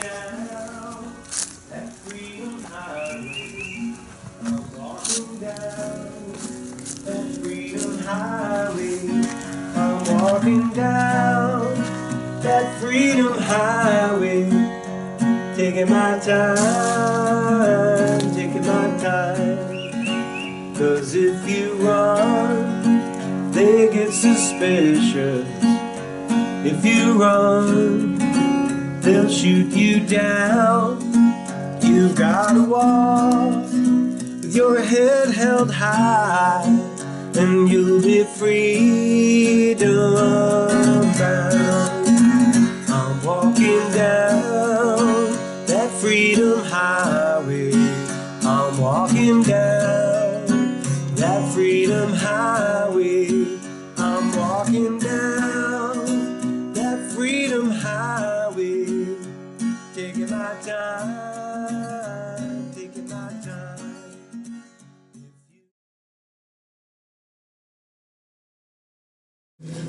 down that freedom highway. I'm walking down that freedom highway. I'm walking down that freedom highway. Taking my time, taking my time. 'Cause if you run, they get suspicious. If you run, they'll shoot you down. You gotta walk with your head held high, and you'll be freedom bound. I'm walking down that freedom highway. I'm walking down that freedom highway. I'm walking down that freedom highway. Taking my time, taking my time.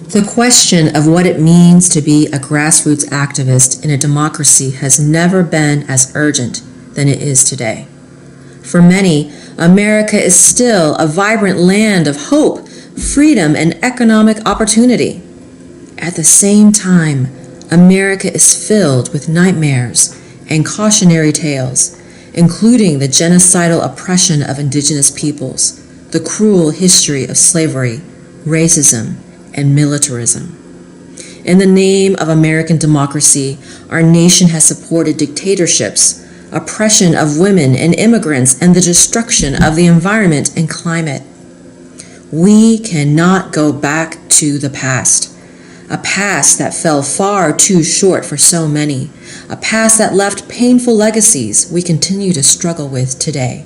The question of what it means to be a grassroots activist in a democracy has never been as urgent than it is today. For many, America is still a vibrant land of hope, freedom, and economic opportunity. At the same time, America is filled with nightmares and cautionary tales, including the genocidal oppression of indigenous peoples, the cruel history of slavery, racism, and militarism. In the name of American democracy, our nation has supported dictatorships, oppression of women and immigrants, and the destruction of the environment and climate. We cannot go back to the past, a past that fell far too short for so many, a past that left painful legacies we continue to struggle with today.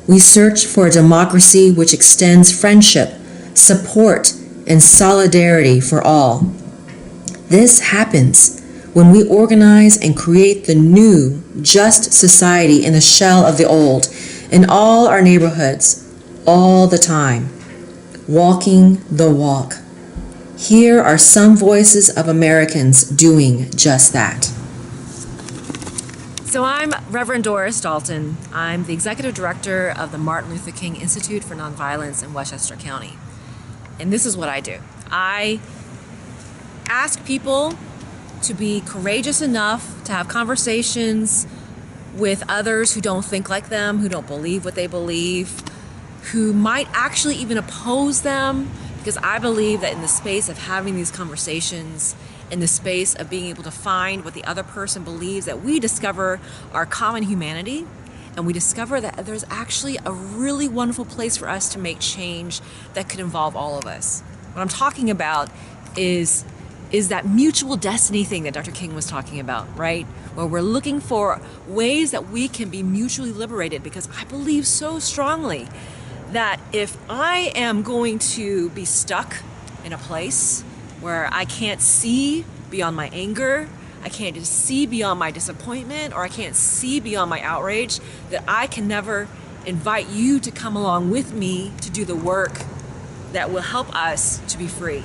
We search for a democracy which extends friendship, support, and solidarity for all. This happens when we organize and create the new, just society in the shell of the old, in all our neighborhoods, all the time, walking the walk. Here are some voices of Americans doing just that. So I'm Reverend Doris Dalton. I'm the Executive Director of the Martin Luther King Institute for Nonviolence in Westchester County. And this is what I do. I ask people to be courageous enough to have conversations with others who don't think like them, who don't believe what they believe, who might actually even oppose them, because I believe that in the space of having these conversations, in the space of being able to find what the other person believes, that we discover our common humanity, and we discover that there's actually a really wonderful place for us to make change that could involve all of us. What I'm talking about is that mutual destiny thing that Dr. King was talking about, right? Where we're looking for ways that we can be mutually liberated, because I believe so strongly that if I am going to be stuck in a place where I can't see beyond my anger, I can't just see beyond my disappointment, or I can't see beyond my outrage, that I can never invite you to come along with me to do the work that will help us to be free.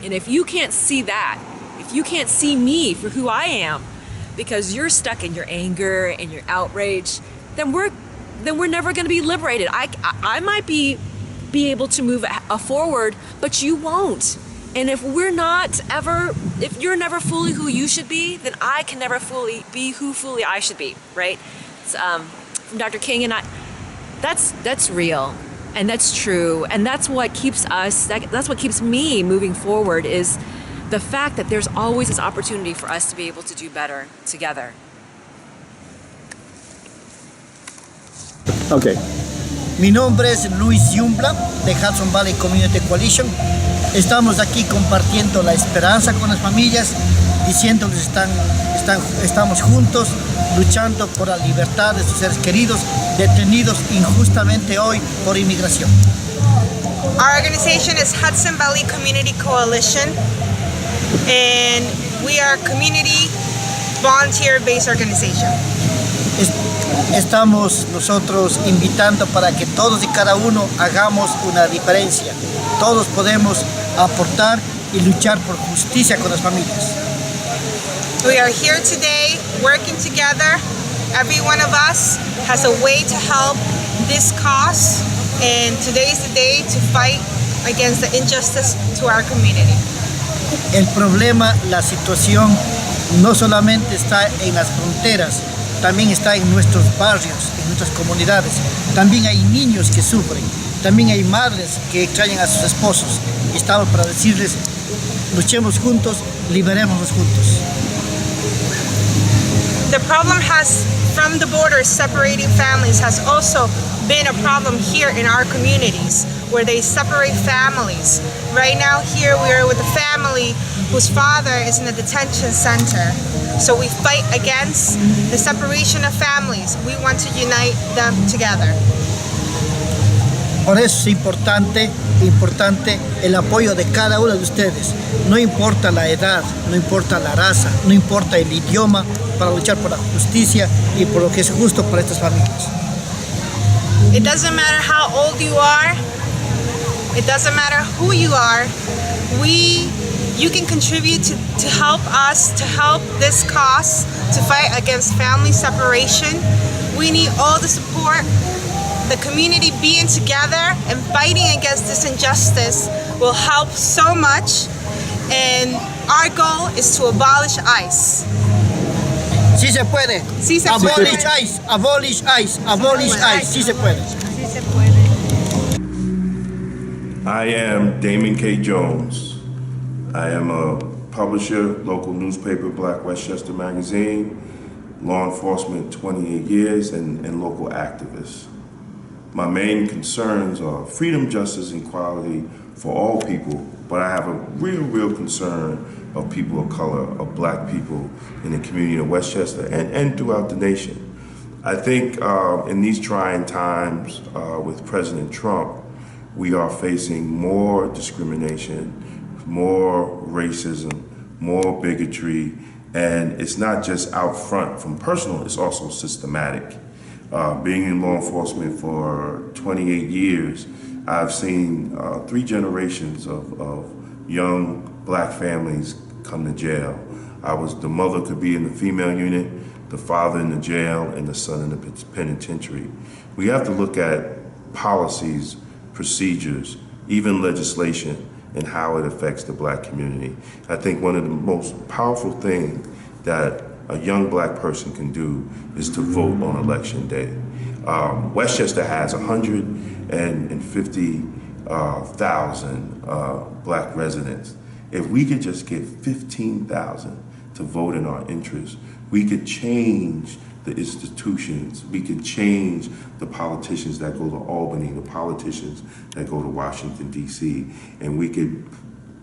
And if you can't see that, if you can't see me for who I am, because you're stuck in your anger and your outrage, then we're never going to be liberated. I might be able to move forward, but you won't. And if you're never fully who you should be, then I can never fully be who fully I should be, right? It's, from Dr. King and I, that's real, and that's true, and that's what keeps us, that's what keeps me moving forward, is the fact that there's always this opportunity for us to be able to do better together. Okay. Mi nombre es Luis Yumbla de Hudson Valley Community Coalition. Estamos aquí compartiendo la esperanza con las familias, diciéndoles estamos juntos luchando por la libertad de sus seres queridos detenidos injustamente hoy por inmigración. Our organization is Hudson Valley Community Coalition, and we are a community volunteer-based organization. Estamos nosotros invitando para que todos y cada uno hagamos una diferencia. Todos podemos aportar y luchar por justicia con las familias. We are here today working together. Every one of us has a way to help this cause, and today is the day to fight against the injustice to our community. El problema, la situación, no solamente está en las fronteras, también está en nuestros barrios, en nuestras comunidades. También hay niños que sufren, también hay madres que extrañan a sus esposos. Y estamos para decirles, luchemos juntos, liberémonos juntos. The problem has, from the borders separating families, has also been a problem here in our communities, where they separate families. Right now here we are with a family whose father is in a detention center. So we fight against the separation of families. We want to unite them together. Por eso es importante el apoyo de cada uno de ustedes. No importa la edad, no importa la raza, no importa el idioma, para luchar por la justicia y por lo que es justo para estas familias. It doesn't matter how old you are. It doesn't matter who you are. You can contribute to help us, to help this cause, to fight against family separation. We need all the support. The community being together and fighting against this injustice will help so much, and our goal is to abolish ICE. Sí se puede. Sí se Abolish puede. ICE, abolish ICE, abolish ICE. Sí se puede. Sí se puede. I am Damon K. Jones. I am a publisher, local newspaper, Black Westchester Magazine, law enforcement 28 years, and local activist. My main concerns are freedom, justice, and equality for all people, but I have a real concern of people of color, of black people in the community of Westchester and throughout the nation. I think in these trying times with President Trump, we are facing more discrimination, more racism, more bigotry, and it's not just out front from personal, it's also systematic. Being in law enforcement for 28 years, I've seen 3 generations of young black families come to jail. The mother could be in the female unit, the father in the jail, and the son in the penitentiary. We have to look at policies, procedures, even legislation, and how it affects the black community. I think one of the most powerful things that a young black person can do is to vote on election day. Westchester has 150,000 black residents. If we could just get 15,000 to vote in our interest, we could change the institutions, we could change the politicians that go to Albany, the politicians that go to Washington, D.C., and we could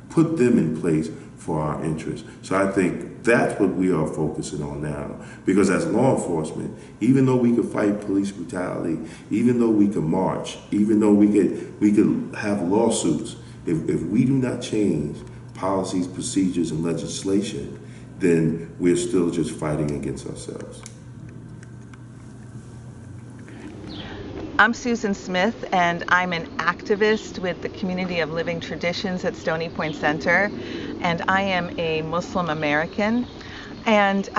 put them in place for our interests. So I think that's what we are focusing on now. Because as law enforcement, even though we could fight police brutality, even though we could march, even though we could have lawsuits, if we do not change policies, procedures, and legislation, then we're still just fighting against ourselves. I'm Susan Smith, and I'm an activist with the Community of Living Traditions at Stony Point Center, and I am a Muslim American. And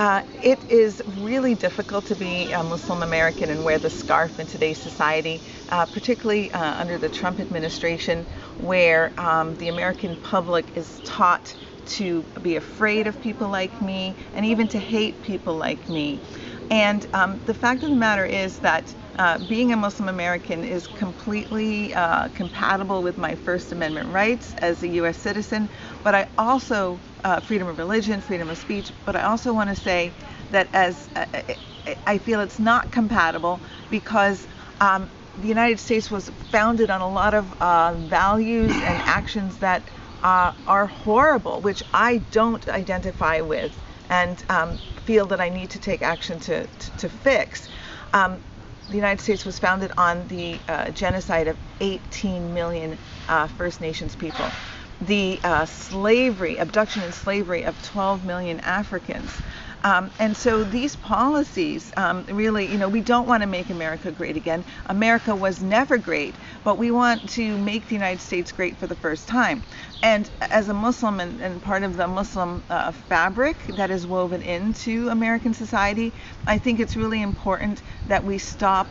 it is really difficult to be a Muslim American and wear the scarf in today's society, particularly under the Trump administration, where the American public is taught to be afraid of people like me and even to hate people like me. And the fact of the matter is that being a Muslim American is completely compatible with my First Amendment rights as a U.S. citizen, but I also, freedom of religion, freedom of speech, but I also want to say that I feel it's not compatible because the United States was founded on a lot of values and actions that are horrible, which I don't identify with and feel that I need to take action to fix. The United States was founded on the genocide of 18 million First Nations people, the abduction and slavery of 12 million Africans, And so these policies really, we don't want to make America great again. America was never great, but we want to make the United States great for the first time. And as a Muslim and part of the Muslim fabric that is woven into American society, I think it's really important that we stop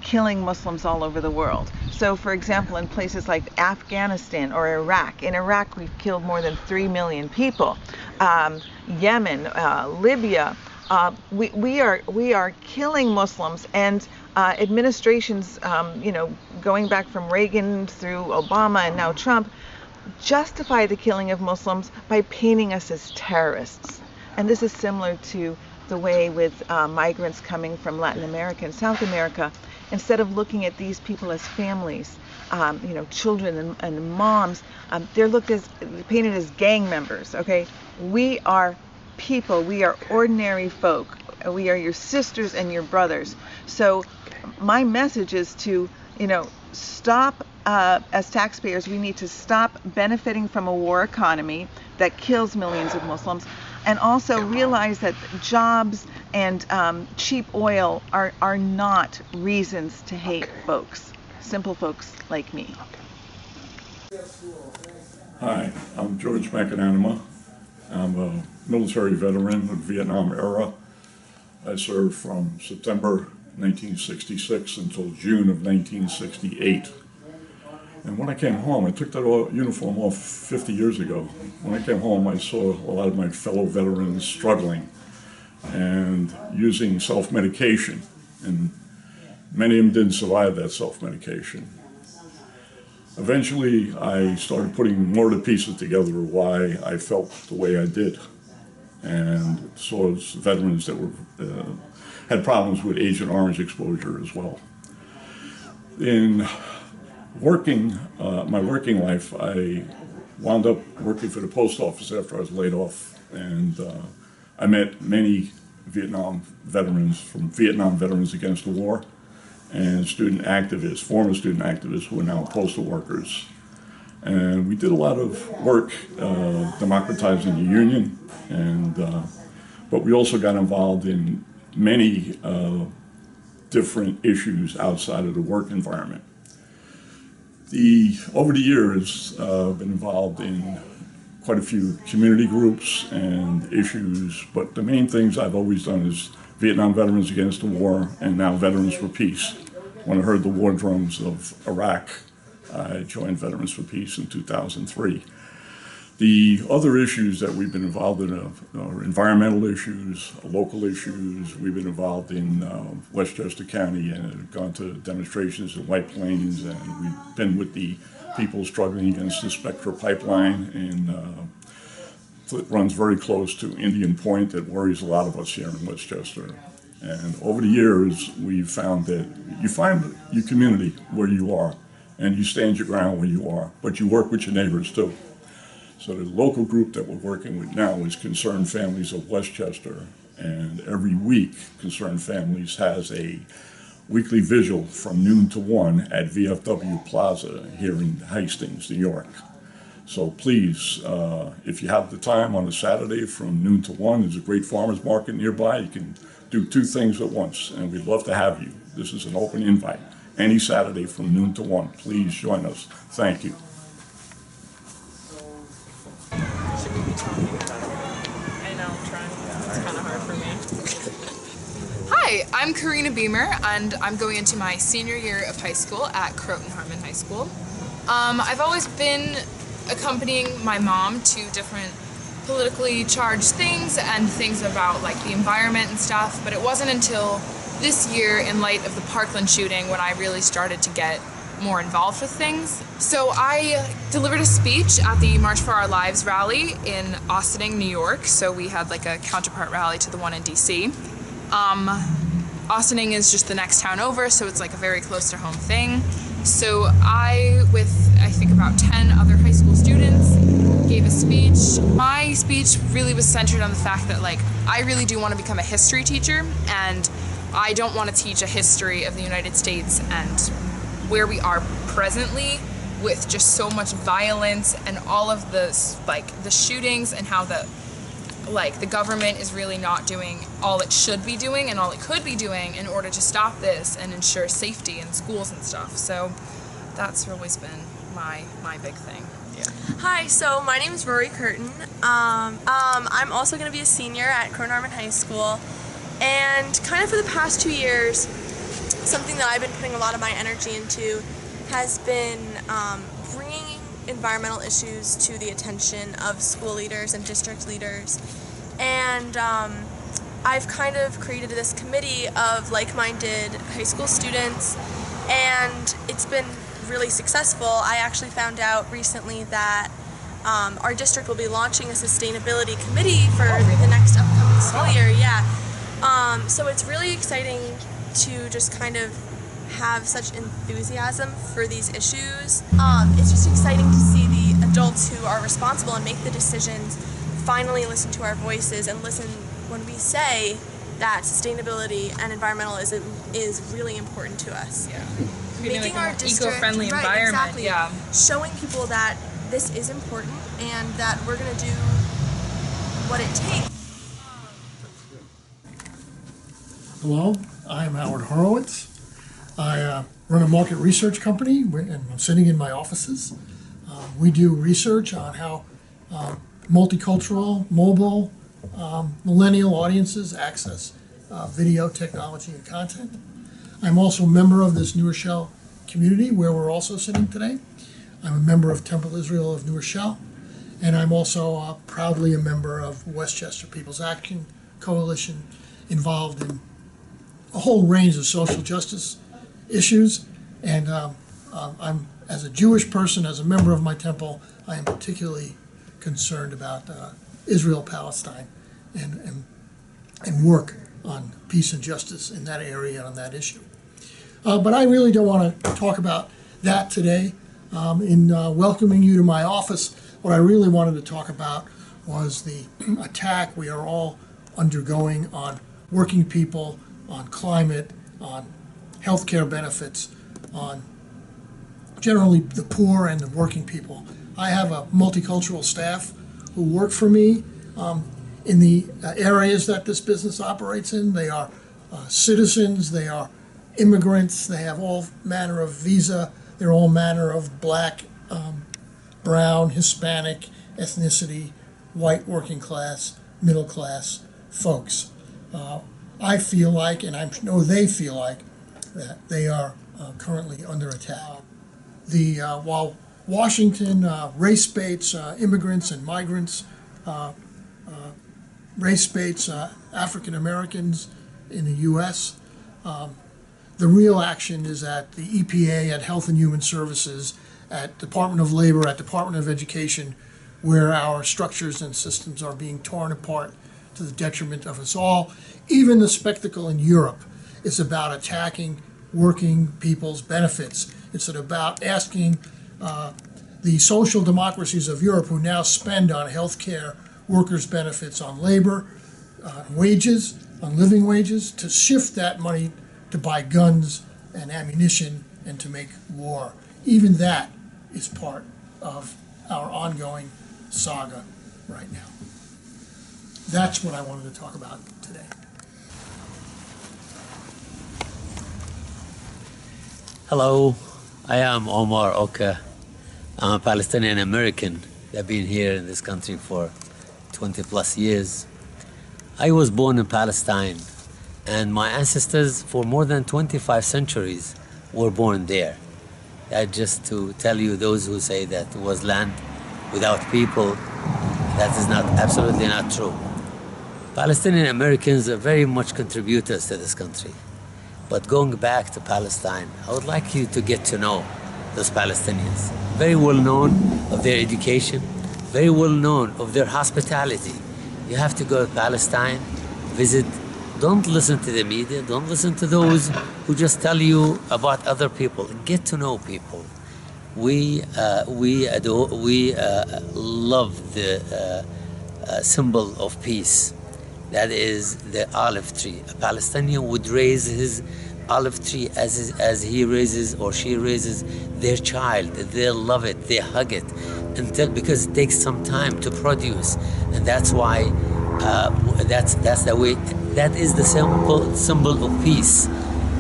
killing Muslims all over the world. So for example, in places like Afghanistan or Iraq, in Iraq we've killed more than 3 million people. Yemen, Libya, we are killing Muslims, and administrations, going back from Reagan through Obama and now Trump, justify the killing of Muslims by painting us as terrorists. And this is similar to the way with migrants coming from Latin America and South America. Instead of looking at these people as families, children and moms, they're painted as gang members. Okay, we are people. We are ordinary folk. We are your sisters and your brothers. So my message is to, stop. As taxpayers, we need to stop benefiting from a war economy that kills millions of Muslims, and also realize that jobs and cheap oil are not reasons to hate folks, simple folks like me. Hi, I'm George McAnanima. I'm a military veteran of the Vietnam era. I served from September 1966 until June of 1968. And when I came home, I took that uniform off 50 years ago. When I came home, I saw a lot of my fellow veterans struggling and using self-medication. And many of them didn't survive that self-medication. Eventually, I started putting more of the pieces together of why I felt the way I did. And saw veterans that had problems with Agent Orange exposure as well. In my working life, I wound up working for the post office after I was laid off, and I met many Vietnam veterans from Vietnam Veterans Against the War and student activists, former student activists who are now postal workers. And we did a lot of work democratizing the union, but we also got involved in many different issues outside of the work environment. Over the years, I've been involved in quite a few community groups and issues, but the main things I've always done is Vietnam Veterans Against the War and now Veterans for Peace. When I heard the war drums of Iraq, I joined Veterans for Peace in 2003. The other issues that we've been involved in are environmental issues, local issues. We've been involved in Westchester County and have gone to demonstrations in White Plains, and we've been with the people struggling against the Spectra pipeline, and it runs very close to Indian Point that worries a lot of us here in Westchester. And over the years, we've found that you find your community where you are, and you stand your ground where you are, but you work with your neighbors too. So the local group that we're working with now is Concerned Families of Westchester, and every week Concerned Families has a weekly vigil from noon to 1 at VFW Plaza here in Hastings, New York. So please, if you have the time on a Saturday from noon to 1, there's a great farmers market nearby. You can do two things at once, and we'd love to have you. This is an open invite. Any Saturday from noon to 1, please join us. Thank you. Hi, I'm Karina Beamer, and I'm going into my senior year of high school at Croton Harmon High School. I've always been accompanying my mom to different politically charged things and things about like the environment and stuff, but it wasn't until this year, in light of the Parkland shooting, when I really started to get more involved with things. So I delivered a speech at the March for Our Lives rally in Austining, New York. So we had like a counterpart rally to the one in DC. Austining is just the next town over, so it's like a very close to home thing. So I, with I think about 10 other high school students, gave a speech. My speech really was centered on the fact that like I really do want to become a history teacher, and I don't want to teach a history of the United States and where we are presently with just so much violence and all of the like the shootings and how the like the government is really not doing all it should be doing and all it could be doing in order to stop this and ensure safety in schools and stuff. So that's always been my big thing. Yeah. Hi, so my name is Rory Curtin. I'm also going to be a senior at Croton Harmon High School, and kind of for the past 2 years, something that I've been putting a lot of my energy into has been bringing environmental issues to the attention of school leaders and district leaders. And I've kind of created this committee of like-minded high school students, and it's been really successful. I actually found out recently that our district will be launching a sustainability committee for the next upcoming school year. Yeah. So it's really exciting to just kind of have such enthusiasm for these issues. It's just exciting to see the adults who are responsible and make the decisions finally listen to our voices and listen when we say that sustainability and environmentalism is really important to us. Yeah. Making our district eco-friendly environment. Exactly, yeah. Showing people that this is important and that we're going to do what it takes. Hello, I'm Howard Horowitz. I run a market research company, and I'm sitting in my offices. We do research on how multicultural, mobile, millennial audiences access video technology and content. I'm also a member of this New Rochelle community where we're also sitting today. I'm a member of Temple Israel of New Rochelle, and I'm also proudly a member of Westchester People's Action Coalition, involved in a whole range of social justice issues. And I'm, as a Jewish person, as a member of my temple, I am particularly concerned about Israel-Palestine and work on peace and justice in that area on that issue. But I really don't want to talk about that today. In welcoming you to my office, what I really wanted to talk about was the attack we are all undergoing on working people, on climate, on healthcare benefits, on generally the poor and the working people. I have a multicultural staff who work for me in the areas that this business operates in. They are citizens, they are immigrants, they have all manner of visa, they're all manner of black, brown, Hispanic, ethnicity, white working class, middle class folks. I feel like, and I know they feel like, that they are currently under attack. While Washington race baits immigrants and migrants, race baits African Americans in the U.S., the real action is at the EPA, at Health and Human Services, at Department of Labor, at Department of Education, where our structures and systems are being torn apart to the detriment of us all. Even the spectacle in Europe is about attacking working people's benefits. It's about asking the social democracies of Europe, who now spend on health care, workers' benefits, on labor, on wages, on living wages, to shift that money to buy guns and ammunition and to make war. Even that is part of our ongoing saga right now. That's what I wanted to talk about today. Hello, I am Omar Oka. I'm a Palestinian American. I've been here in this country for 20 plus years. I was born in Palestine, and my ancestors for more than 25 centuries were born there. Just to tell you, those who say that it was land without people, that is absolutely not true. Palestinian Americans are very much contributors to this country. But going back to Palestine, I would like you to get to know those Palestinians. Very well known of their education, very well known of their hospitality. You have to go to Palestine, visit. Don't listen to the media, don't listen to those who just tell you about other people. Get to know people. We love the symbol of peace. That is the olive tree. A Palestinian would raise his olive tree as he raises or she raises their child. They love it, they hug it, because it takes some time to produce. And that's why That's the way. That is the symbol of peace.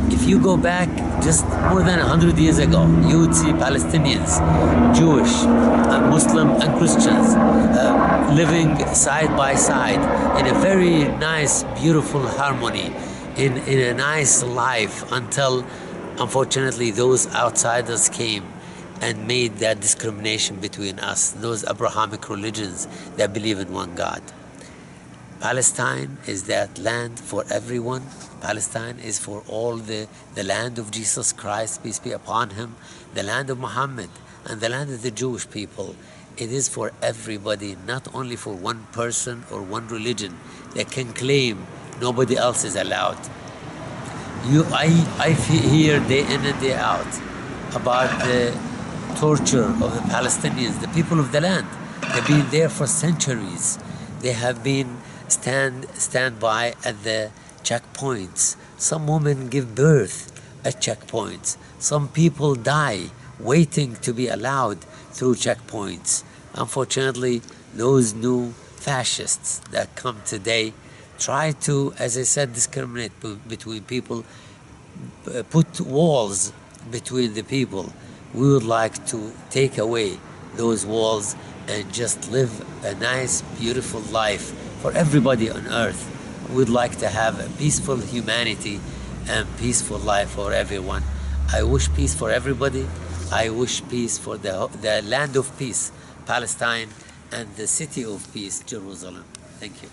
If you go back just more than 100 years ago, you would see Palestinians, Jewish, and Muslim and Christians living side by side in a very nice, beautiful harmony, in a nice life, until unfortunately those outsiders came and made that discrimination between us, those Abrahamic religions that believe in one God. Palestine is that land for everyone. Palestine is for all the land of Jesus Christ, peace be upon him, the land of Muhammad, and the land of the Jewish people. It is for everybody, not only for one person or one religion that can claim nobody else is allowed. I hear day in and day out about the torture of the Palestinians, the people of the land. They've been there for centuries. They have been stand by at the checkpoints. Some women give birth at checkpoints. Some people die waiting to be allowed through checkpoints. Unfortunately, those new fascists that come today try to, as I said, discriminate between people, put walls between the people. We would like to take away those walls and just live a nice, beautiful life for everybody on earth. We'd like to have a peaceful humanity and peaceful life for everyone. I wish peace for everybody. I wish peace for the land of peace, Palestine, and the city of peace, Jerusalem. Thank you.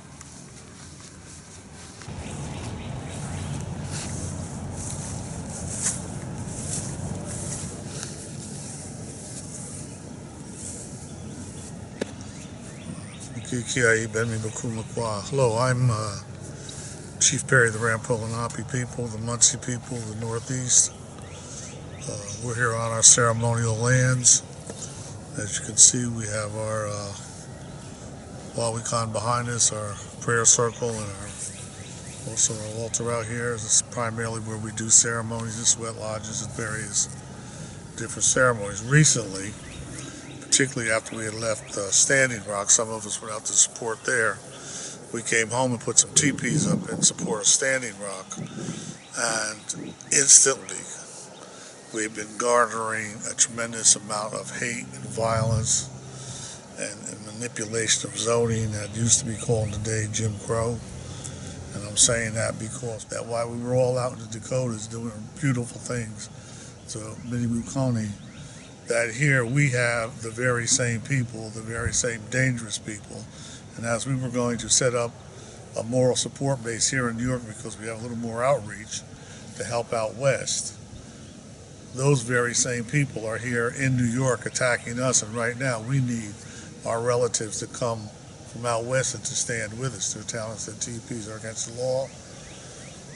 Hello, I'm Chief Perry of the Ramapo Lenape people, the Muncie people, the Northeast. We're here on our ceremonial lands. As you can see, we have our Wawikon behind us, our prayer circle, and also our altar out here. This is primarily where we do ceremonies and sweat lodges and various different ceremonies. Recently, particularly after we had left Standing Rock, some of us went out to support there. We came home and put some teepees up in support of Standing Rock, and instantly we've been garnering a tremendous amount of hate and violence and manipulation of zoning that used to be called today Jim Crow. And I'm saying that because that while we were all out in the Dakotas doing beautiful things to Minnewaukee, that here we have the very same people, the very same dangerous people. And as we were going to set up a moral support base here in New York because we have a little more outreach to help out west, those very same people are here in New York attacking us. And right now we need our relatives to come from out west and to stand with us. They're telling us that TPs are against the law.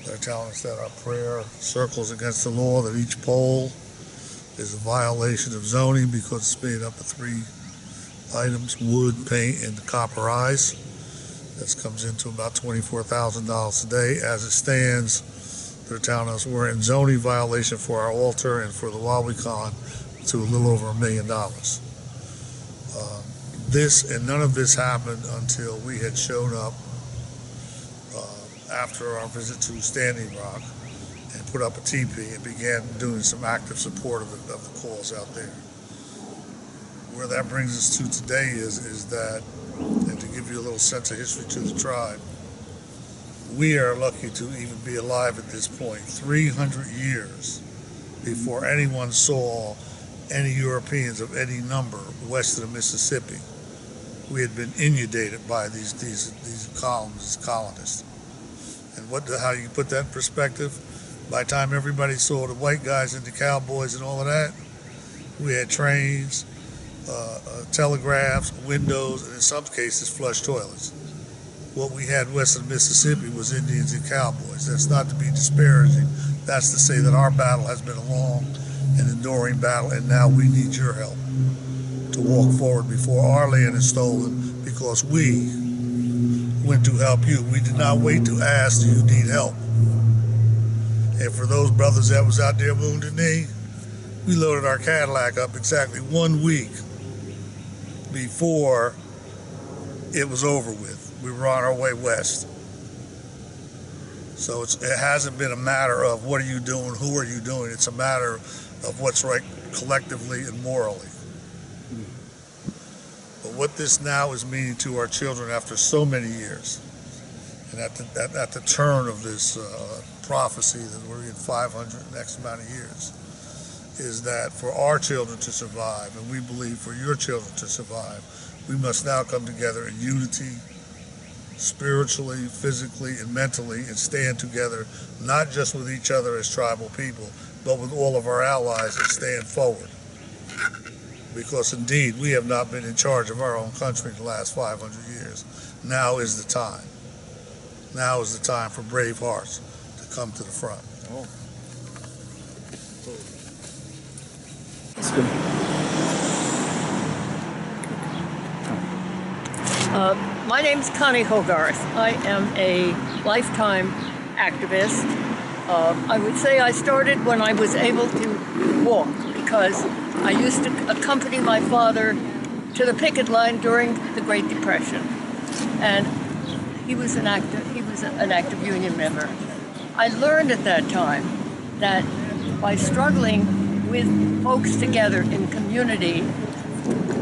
They're telling us that our prayer circles against the law, that each poll is a violation of zoning because it's made up of 3 items: wood, paint, and copper eyes. That comes into about $24,000 a day. As it stands, they're telling us we're in zoning violation for our altar and for the Wawikon to a little over $1 million. None of this happened until we had shown up after our visit to Standing Rock and put up a teepee and began doing some active support of the cause out there. Where that brings us to today is that, and to give you a little sense of history to the tribe, we are lucky to even be alive at this point, 300 years before anyone saw any Europeans of any number west of the Mississippi. We had been inundated by these colonists. And how you put that in perspective? By the time everybody saw the white guys and the cowboys and all of that, we had trains, telegraphs, windows, and in some cases flush toilets. What we had west of the Mississippi was Indians and cowboys. That's not to be disparaging. That's to say that our battle has been a long and enduring battle, and now we need your help to walk forward before our land is stolen, because we went to help you. We did not wait to ask, do you need help? And for those brothers that was out there wounded knee, we loaded our Cadillac up exactly 1 week before it was over with. we were on our way west. So it hasn't been a matter of what are you doing, who are you doing. It's a matter of what's right collectively and morally. But what this now is meaning to our children after so many years, and at the turn of this prophecy that we're in 500 next amount of years, is that for our children to survive, and we believe for your children to survive, we must now come together in unity, spiritually, physically, and mentally, and stand together, not just with each other as tribal people, but with all of our allies, and stand forward. Because indeed, we have not been in charge of our own country in the last 500 years. Now is the time. Now is the time for brave hearts to come to the front. Oh. My name's Connie Hogarth. I am a lifetime activist. I would say I started when I was able to walk, because I used to accompany my father to the picket line during the Great Depression. And he was an active union member. I learned at that time that by struggling with folks together in community,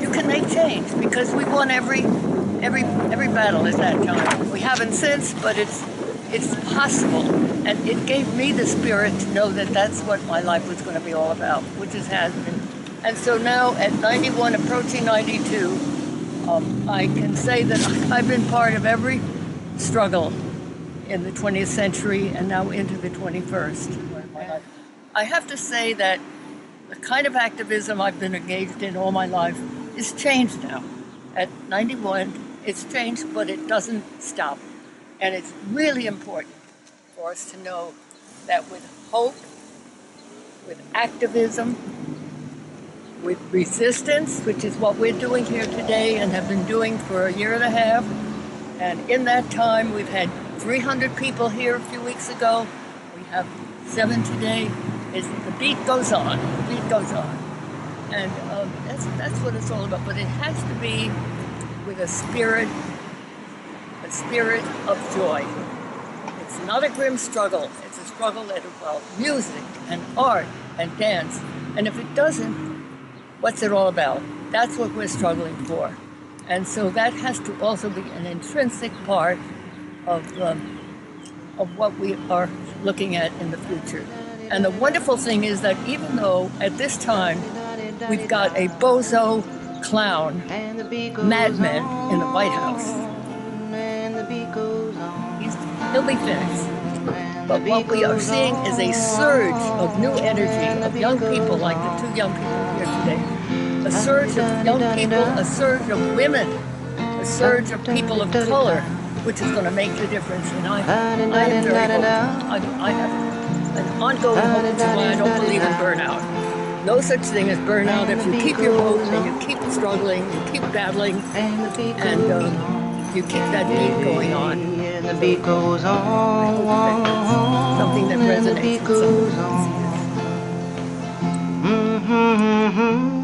you can make change, because we won every battle at that time. We haven't since, but it's possible. And it gave me the spirit to know that that's what my life was going to be all about, which it has been. And so now at 91, approaching 92, I can say that I've been part of every struggle in the 20th century and now into the 21st. I have to say that the kind of activism I've been engaged in all my life is changed now. At 91, it's changed, but it doesn't stop. And it's really important for us to know that with hope, with activism, with resistance, which is what we're doing here today and have been doing for a year and a half, and in that time we've had 300 people here a few weeks ago. We have 7 today. The beat goes on. The beat goes on. And that's what it's all about. But it has to be with a spirit of joy. It's not a grim struggle. It's a struggle that involves music and art and dance. And if it doesn't, what's it all about? That's what we're struggling for. And so that has to also be an intrinsic part of what we are looking at in the future. And the wonderful thing is that even though at this time we've got a bozo clown madman in the White House, he'll be finished. But what we are seeing is a surge of new energy of young people, like the 2 young people here today. A surge of young people, a surge of women, a surge of people of color, which is going to make the difference. And I am very hopeful. I have an ongoing hope, which is why I don't believe in burnout. No such thing as burnout. If you keep your hope and you keep struggling, you keep battling, and you keep that beat going on. And the beat goes on. Something that resonates. Mm-hmm.